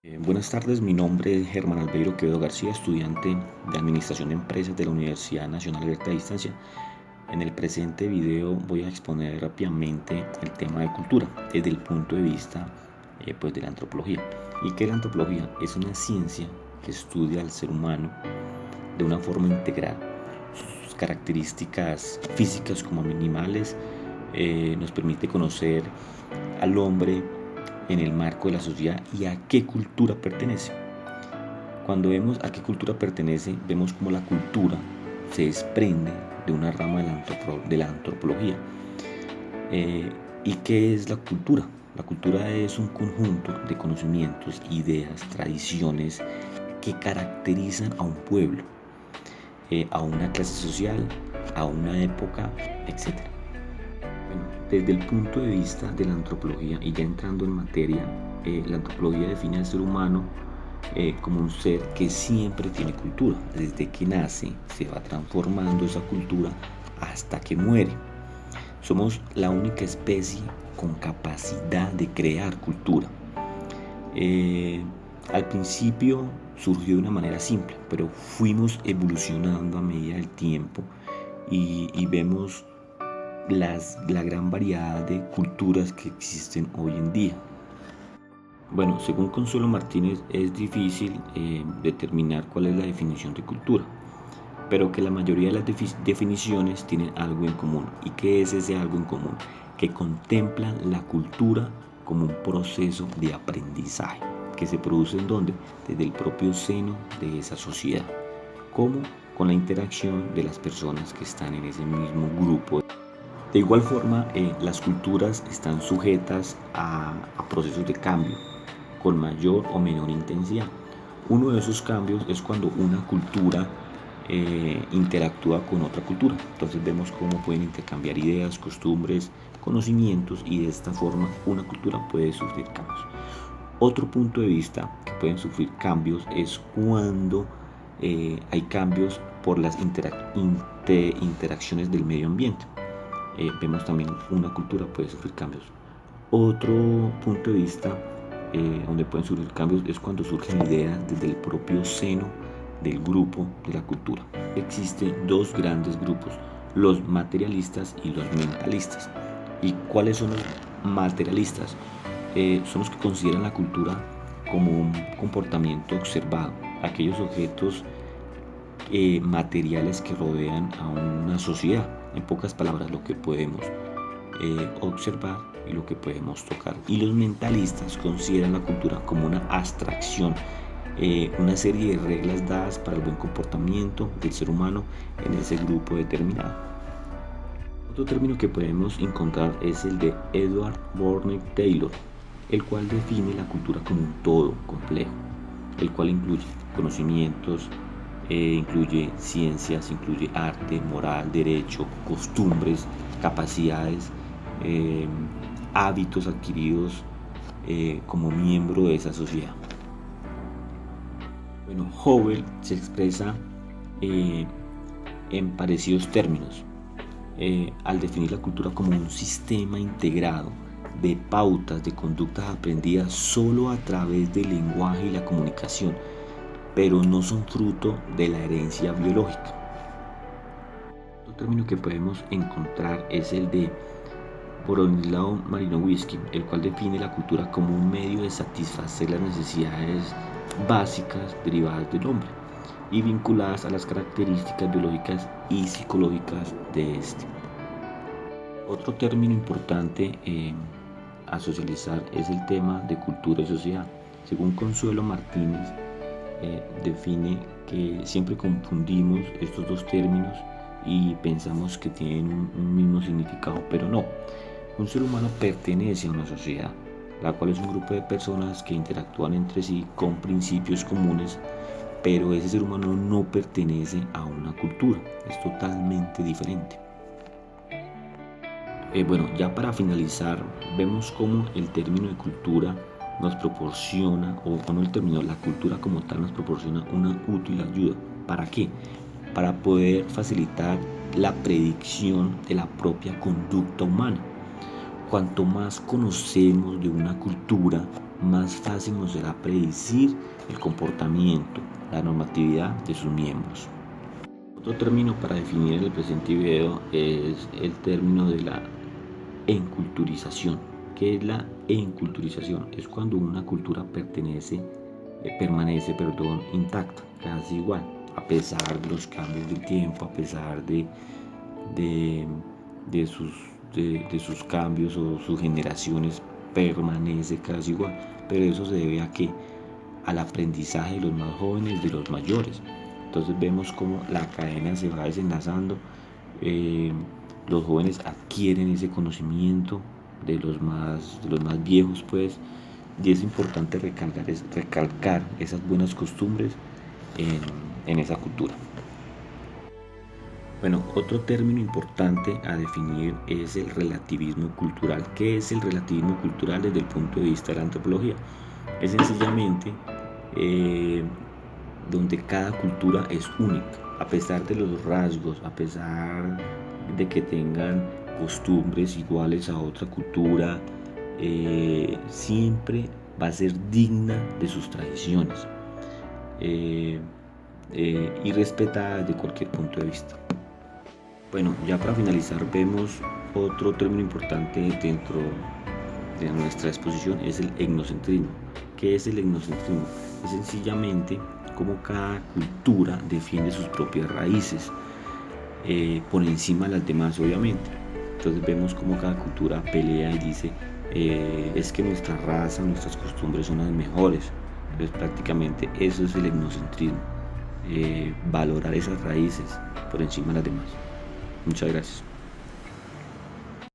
Buenas tardes, mi nombre es Germán Albeiro Quevedo García, estudiante de Administración de Empresas de la Universidad Nacional Abierta a Distancia. En el presente video voy a exponer rápidamente el tema de cultura desde el punto de vista de la antropología. ¿Y qué es la antropología? Es una ciencia que estudia al ser humano de una forma integral. Sus características físicas como animales nos permite conocer al hombre en el marco de la sociedad y a qué cultura pertenece. Cuando vemos a qué cultura pertenece, vemos cómo la cultura se desprende de una rama de la antropología. ¿Y qué es la cultura? La cultura es un conjunto de conocimientos, ideas, tradiciones que caracterizan a un pueblo, a una clase social, a una época, etc. Bueno, desde el punto de vista de la antropología, y ya entrando en materia, la antropología define al ser humano como un ser que siempre tiene cultura. Desde que nace se va transformando esa cultura hasta que muere. Somos la única especie con capacidad de crear cultura. Al principio surgió de una manera simple, pero fuimos evolucionando a medida del tiempo y vemos la gran variedad de culturas que existen hoy en día. Bueno, según Consuelo Martínez es difícil determinar cuál es la definición de cultura, pero que la mayoría de las definiciones tienen algo en común. ¿Y qué es ese algo en común? Que contemplan la cultura como un proceso de aprendizaje que se produce en donde, desde el propio seno de esa sociedad, como con la interacción de las personas que están en ese mismo grupo. De igual forma, las culturas están sujetas a procesos de cambio con mayor o menor intensidad. Uno de esos cambios es cuando una cultura interactúa con otra cultura. Entonces vemos cómo pueden intercambiar ideas, costumbres, conocimientos, y de esta forma una cultura puede sufrir cambios. Otro punto de vista que pueden sufrir cambios es cuando hay cambios por las interacciones del medio ambiente. Vemos también una cultura puede sufrir cambios. Otro punto de vista donde pueden surgir cambios es cuando surgen ideas desde el propio seno del grupo de la cultura. Existen dos grandes grupos, los materialistas y los mentalistas. ¿Y cuáles son los materialistas? Son los que consideran la cultura como un comportamiento observado, aquellos objetos materiales que rodean a una sociedad. En pocas palabras, lo que podemos observar y lo que podemos tocar. Y los mentalistas consideran la cultura como una abstracción, una serie de reglas dadas para el buen comportamiento del ser humano en ese grupo determinado. Otro término que podemos encontrar es el de Edward Burne Taylor, el cual define la cultura como un todo complejo, el cual incluye conocimientos, incluye ciencias, incluye arte, moral, derecho, costumbres, capacidades, hábitos adquiridos como miembro de esa sociedad. Bueno, Howell se expresa en parecidos términos al definir la cultura como un sistema integrado de pautas de conductas aprendidas solo a través del lenguaje y la comunicación, pero no son fruto de la herencia biológica. Otro término que podemos encontrar es el de Bronislaw Malinowski, el cual define la cultura como un medio de satisfacer las necesidades básicas derivadas del hombre y vinculadas a las características biológicas y psicológicas de este. Otro término importante a socializar es el tema de cultura y sociedad. Según Consuelo Martínez, define que siempre confundimos estos dos términos y pensamos que tienen un mismo significado, pero no. Un ser humano pertenece a una sociedad, la cual es un grupo de personas que interactúan entre sí con principios comunes, pero ese ser humano no pertenece a una cultura, es totalmente diferente. Bueno, ya para finalizar, vemos cómo el término de cultura nos proporciona, o no el término, la cultura como tal nos proporciona una útil ayuda. ¿Para qué? Para poder facilitar la predicción de la propia conducta humana. Cuanto más conocemos de una cultura, más fácil nos será predecir el comportamiento, la normatividad de sus miembros. Otro término para definir en el presente video es el término de la enculturización. ¿Qué es la enculturización? Es cuando una cultura permanece intacta, casi igual, a pesar de los cambios del tiempo, a pesar de sus cambios o sus generaciones, permanece casi igual. Pero eso se debe a que al aprendizaje de los más jóvenes de los mayores. Entonces vemos cómo la cadena se va desenlazando, los jóvenes adquieren ese conocimiento de los más viejos, pues, y es importante recalcar esas buenas costumbres en esa cultura. Bueno, otro término importante a definir es el relativismo cultural. ¿Qué es el relativismo cultural desde el punto de vista de la antropología? Es sencillamente donde cada cultura es única, a pesar de los rasgos, a pesar de que tengan costumbres iguales a otra cultura, siempre va a ser digna de sus tradiciones y respetada de cualquier punto de vista. Bueno, ya para finalizar vemos otro término importante dentro de nuestra exposición, es el etnocentrismo. ¿Qué es el etnocentrismo? Es sencillamente cómo cada cultura defiende sus propias raíces por encima de las demás, obviamente. Entonces vemos cómo cada cultura pelea y dice es que nuestra raza, nuestras costumbres son las mejores. Entonces prácticamente eso es el etnocentrismo, valorar esas raíces por encima de las demás. Muchas gracias.